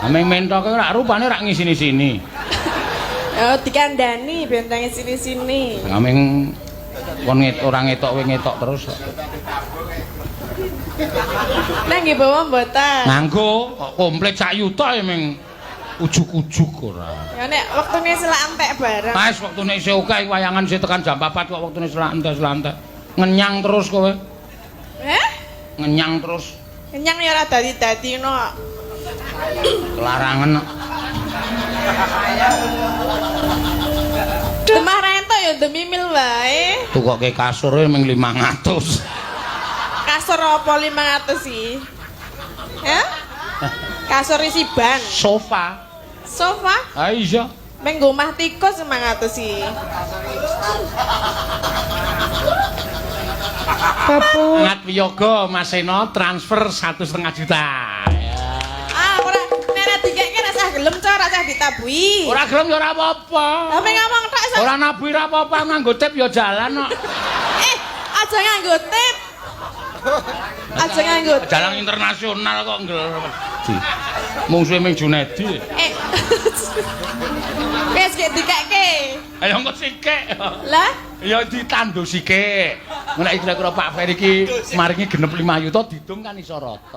Ameng mentoke ora rupane rak ngisini-sini. Oh, dikandani bentang sini-sini. Ameng kon ora ngetok kowe ngetok terus. Nang nggih bawa mboten. Nganggo kok komplit sak yuta ya meng ujuk-ujuk ora. Ya nek wektune selak entek bareng. Wis wektune isih akeh wayangan isih tekan jam 4 kok wektune selak entek. Ngenyang terus kowe. Ngenyang terus. Kenyang ya ora dadi-dadi no. Larangan. Demah rento ya demi mil wae. Tukoke kasur ming 500. Kasur apa 500 sih? Kasur isi ban. Sofa. Sofa? Ah iya. Meng omah tikus 500 sih. Ngat Wiyoga Mas Seno transfer 1,5 juta. Ah, ora nek dikeke ora sah gelem co, ora sah ditabui. Ora gelem ya ora apa-apa. Lah meng ngomong tok iso. Ora nabi ora apa-apa nganggo tip ya jalan kok. Aja nganggo tip. Aja nganggo tip. Jalan internasional kok ngel. Mungsuhe ming Junedi. Wes gek dikeke. Ayo engko sikik. Lah, Ya ditandu sikik. Nek kira-kira Pak Ferry iki maringi genep 5 yuta didung kan iso rata.